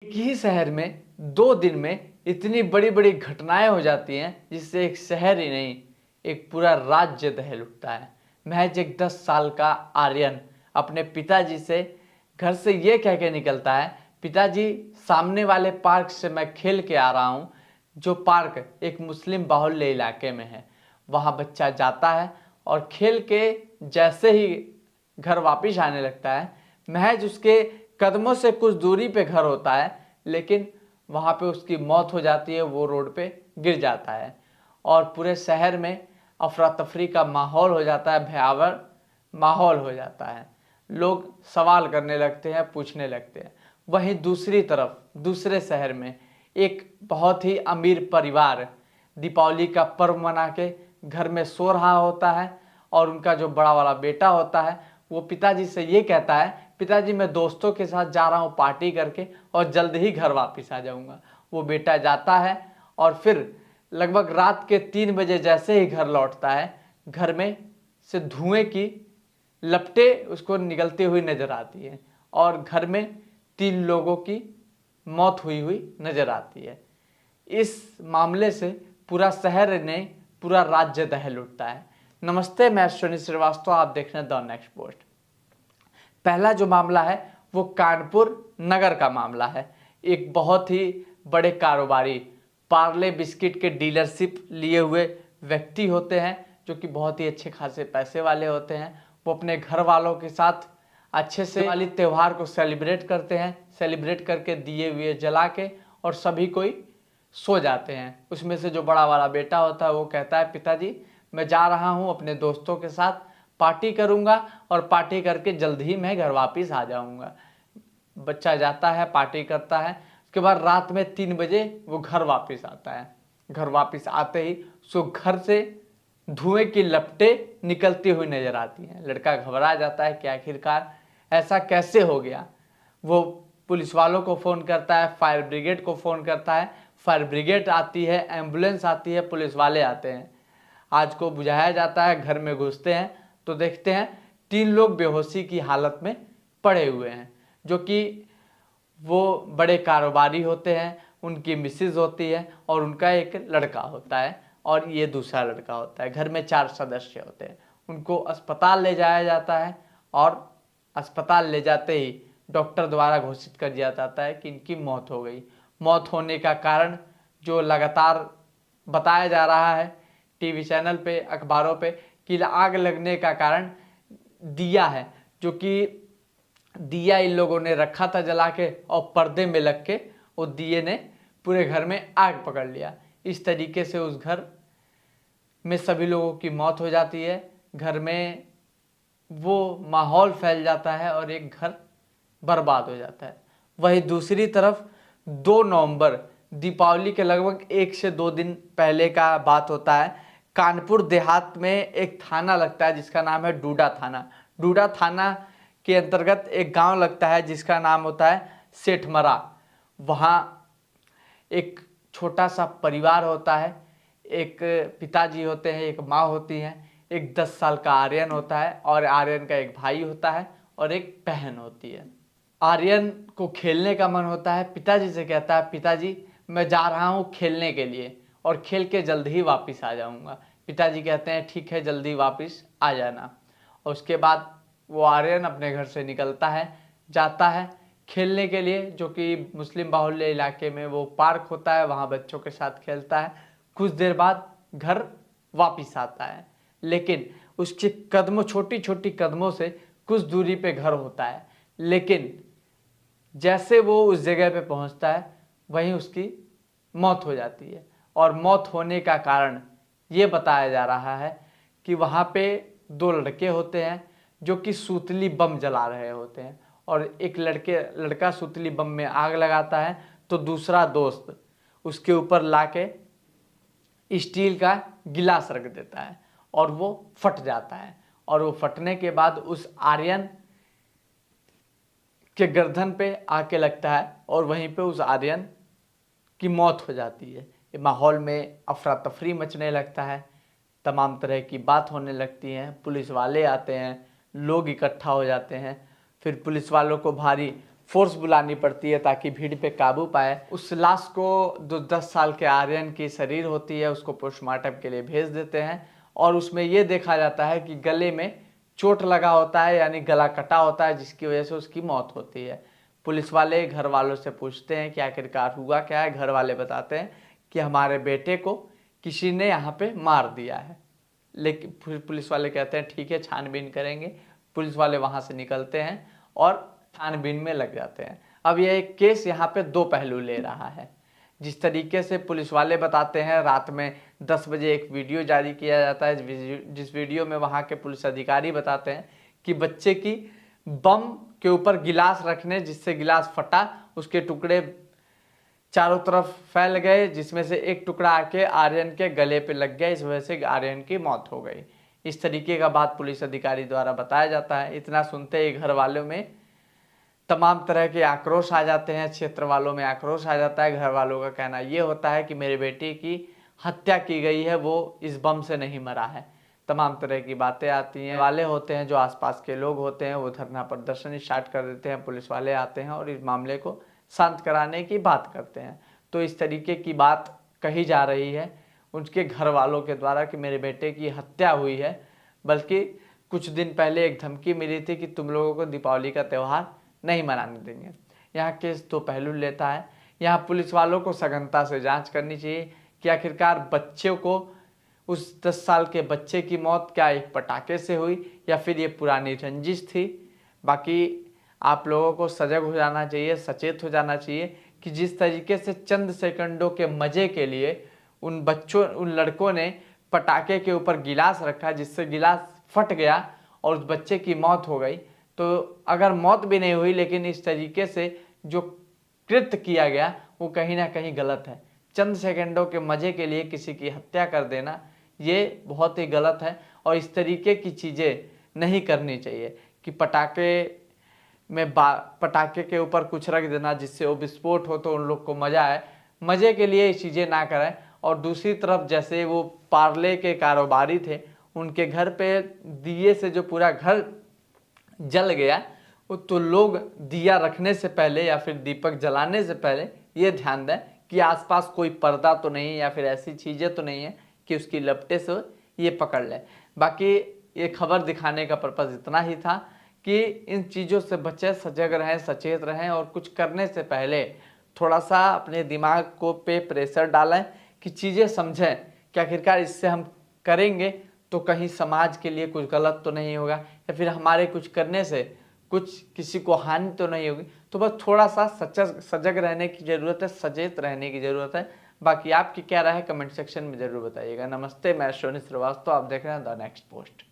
एक ही शहर में 2 दिन में इतनी बड़ी बड़ी घटनाएं हो जाती हैं जिससे एक शहर ही नहीं एक पूरा राज्य दहल उठता है। महज एक 10 साल का आर्यन अपने पिताजी से घर से ये कह के निकलता है, पिताजी सामने वाले पार्क से मैं खेल के आ रहा हूँ, जो पार्क एक मुस्लिम बाहुल्य इलाके में है। वहाँ बच्चा जाता है और खेल के जैसे ही घर वापस आने लगता है, महज उसके कदमों से कुछ दूरी पे घर होता है, लेकिन वहाँ पे उसकी मौत हो जाती है। वो रोड पे गिर जाता है और पूरे शहर में अफरा तफरी का माहौल हो जाता है, भयावह माहौल हो जाता है। लोग सवाल करने लगते हैं, पूछने लगते हैं। वहीं दूसरी तरफ दूसरे शहर में एक बहुत ही अमीर परिवार दीपावली का पर्व मना के घर में सो रहा होता है और उनका जो बड़ा वाला बेटा होता है वो पिताजी से ये कहता है, पिताजी मैं दोस्तों के साथ जा रहा हूँ पार्टी करके और जल्द ही घर वापस आ जाऊँगा। वो बेटा जाता है और फिर लगभग रात के 3 बजे जैसे ही घर लौटता है, घर में से धुएं की लपटें उसको निकलती हुई नजर आती है और घर में 3 लोगों की मौत हुई नजर आती है। इस मामले से पूरा शहर ने पूरा राज्य दहल उठता है। नमस्ते, मैं अश्विनी श्रीवास्तव, आप देख रहे हैं द नेक्स्ट पोस्ट। पहला जो मामला है वो कानपुर नगर का मामला है। एक बहुत ही बड़े कारोबारी पार्ले बिस्किट के डीलरशिप लिए हुए व्यक्ति होते हैं, जो कि बहुत ही अच्छे खासे पैसे वाले होते हैं। वो अपने घर वालों के साथ अच्छे से दिवाली त्यौहार को सेलिब्रेट करते हैं। सेलिब्रेट करके दिए हुए जला के और सभी कोई सो जाते हैं। उसमें से जो बड़ा वाला बेटा होता है वो कहता है, पिताजी मैं जा रहा हूँ अपने दोस्तों के साथ पार्टी करूँगा और पार्टी करके जल्द ही मैं घर वापस आ जाऊँगा। बच्चा जाता है, पार्टी करता है। उसके बाद रात में 3 बजे वो घर वापस आता है। घर वापस आते ही उसको घर से धुएं की लपटें निकलती हुई नजर आती हैं। लड़का घबरा जाता है कि आखिरकार ऐसा कैसे हो गया। वो पुलिस वालों को फ़ोन करता है, फायर ब्रिगेड को फ़ोन करता है। फायर ब्रिगेड आती है, एम्बुलेंस आती है, पुलिस वाले आते हैं। आग को बुझाया जाता है। घर में घुसते हैं तो देखते हैं 3 लोग बेहोशी की हालत में पड़े हुए हैं, जो कि वो बड़े कारोबारी होते हैं। उनकी मिसेज होती है और उनका एक लड़का होता है और ये दूसरा लड़का होता है। घर में 4 सदस्य होते हैं। उनको अस्पताल ले जाया जाता है और अस्पताल ले जाते ही डॉक्टर द्वारा घोषित कर दिया जाता है कि इनकी मौत हो गई। मौत होने का कारण जो लगातार बताया जा रहा है टीवी चैनल पे, अखबारों पे, कि आग लगने का कारण दिया है, जो कि दिया इन लोगों ने रखा था जला के और पर्दे में लग के वो दिए ने पूरे घर में आग पकड़ लिया। इस तरीके से उस घर में सभी लोगों की मौत हो जाती है। घर में वो माहौल फैल जाता है और एक घर बर्बाद हो जाता है। वहीं दूसरी तरफ 2 नवंबर दीपावली के लगभग 1 से 2 दिन पहले का बात होता है। कानपुर देहात में एक थाना लगता है जिसका नाम है डूडा थाना। डूडा थाना के अंतर्गत एक गांव लगता है जिसका नाम होता है सेठमरा। वहाँ एक छोटा सा परिवार होता है। एक पिताजी होते हैं, एक माँ होती हैं, एक 10 साल का आर्यन होता है और आर्यन का एक भाई होता है और एक बहन होती है। आर्यन को खेलने का मन होता है। पिताजी से कहता है, पिताजी मैं जा रहा हूँ खेलने के लिए और खेल के जल्द ही वापस आ जाऊँगा। पिताजी कहते हैं, ठीक है, जल्दी वापस आ जाना। और उसके बाद वो आर्यन अपने घर से निकलता है, जाता है खेलने के लिए, जो कि मुस्लिम बाहुल्य इलाके में वो पार्क होता है। वहाँ बच्चों के साथ खेलता है। कुछ देर बाद घर वापस आता है, लेकिन उसके कदमों, छोटी छोटी कदमों से कुछ दूरी पे घर होता है। लेकिन जैसे वो उस जगह पे पहुंचता है वहीं उसकी मौत हो जाती है। और मौत होने का कारण ये बताया जा रहा है कि वहाँ पे 2 लड़के होते हैं जो कि सूतली बम जला रहे होते हैं और एक लड़का सूतली बम में आग लगाता है तो दूसरा दोस्त उसके ऊपर लाके स्टील का गिलास रख देता है और वो फट जाता है। और वो फटने के बाद उस आर्यन के गर्दन पे आके लगता है और वहीं पे उस आर्यन की मौत हो जाती है। माहौल में अफरा तफरी मचने लगता है, तमाम तरह की बात होने लगती हैं। पुलिस वाले आते हैं, लोग इकट्ठा हो जाते हैं। फिर पुलिस वालों को भारी फोर्स बुलानी पड़ती है ताकि भीड़ पे काबू पाए। उस लाश को जो 10 साल के आर्यन की शरीर होती है उसको पोस्टमार्टम के लिए भेज देते हैं और उसमें ये देखा जाता है कि गले में चोट लगा होता है, यानी गला कटा होता है, जिसकी वजह से उसकी मौत होती है। पुलिस वाले घर वालों से पूछते हैं कि आखिरकार हुआ क्या है। घर वाले बताते हैं कि हमारे बेटे को किसी ने यहाँ पे मार दिया है। लेकिन पुलिस वाले कहते हैं ठीक है, छानबीन करेंगे। पुलिस वाले वहाँ से निकलते हैं और छानबीन में लग जाते हैं। अब यह एक केस यहाँ पे दो पहलू ले रहा है। जिस तरीके से पुलिस वाले बताते हैं, रात में 10 बजे एक वीडियो जारी किया जाता है, जिस वीडियो में वहाँ के पुलिस अधिकारी बताते हैं कि बच्चे की बम के ऊपर गिलास रखने जिससे गिलास फटा, उसके टुकड़े चारों तरफ फैल गए, जिसमें से एक टुकड़ा आके आर्यन के गले पे लग गया, इस वजह से आर्यन की मौत हो गई। इस तरीके का बात पुलिस अधिकारी द्वारा बताया जाता है। इतना सुनते ही घर वालों में तमाम तरह के आक्रोश आ जाते हैं, क्षेत्र वालों में आक्रोश आ जाता है। घर वालों का कहना ये होता है कि मेरे बेटे की हत्या की गई है, वो इस बम से नहीं मरा है। तमाम तरह की बातें आती हैं। वाले होते हैं, जो आसपास के लोग होते हैं, वो धरना प्रदर्शन स्टार्ट कर देते हैं। पुलिस वाले आते हैं और इस मामले को शांत कराने की बात करते हैं। तो इस तरीके की बात कही जा रही है उनके घर वालों के द्वारा कि मेरे बेटे की हत्या हुई है, बल्कि कुछ दिन पहले एक धमकी मिली थी कि तुम लोगों को दीपावली का त्यौहार नहीं मनाने देंगे। यहाँ केस दो पहलू लेता है। यहाँ पुलिस वालों को सघनता से जांच करनी चाहिए कि आखिरकार बच्चों को, उस 10 साल के बच्चे की मौत क्या एक पटाखे से हुई या फिर ये पुरानी रंजिश थी। बाकी आप लोगों को सजग हो जाना चाहिए, सचेत हो जाना चाहिए कि जिस तरीके से चंद सेकंडों के मज़े के लिए उन लड़कों ने पटाखे के ऊपर गिलास रखा, जिससे गिलास फट गया और उस बच्चे की मौत हो गई। तो अगर मौत भी नहीं हुई, लेकिन इस तरीके से जो कृत्य किया गया वो कहीं ना कहीं गलत है। चंद सेकंडों के मज़े के लिए किसी की हत्या कर देना ये बहुत ही गलत है और इस तरीके की चीज़ें नहीं करनी चाहिए कि पटाखे के ऊपर कुछ रख देना जिससे वो विस्फोट हो तो उन लोग को मज़ा आए। मज़े के लिए ये चीज़ें ना करें। और दूसरी तरफ जैसे वो पार्ले के कारोबारी थे, उनके घर पे दिए से जो पूरा घर जल गया, तो लोग दिया रखने से पहले या फिर दीपक जलाने से पहले ये ध्यान दें कि आसपास कोई पर्दा तो नहीं या फिर ऐसी चीज़ें तो नहीं है कि उसकी लपटे से ये पकड़ ले। बाकी ये खबर दिखाने का पर्पज़ इतना ही था कि इन चीज़ों से बचें, सजग रहें, सचेत रहें और कुछ करने से पहले थोड़ा सा अपने दिमाग को पे प्रेशर डालें कि चीज़ें समझें कि आखिरकार इससे हम करेंगे तो कहीं समाज के लिए कुछ गलत तो नहीं होगा या फिर हमारे कुछ करने से कुछ किसी को हानि तो नहीं होगी। तो बस थोड़ा सा सजग रहने की ज़रूरत है, सचेत रहने की ज़रूरत है। बाकी आपकी क्या राय है कमेंट सेक्शन में ज़रूर बताइएगा। नमस्ते, मैं श्रोनी श्रीवास्तव, आप देख रहे हैं द नेक्स्ट पोस्ट।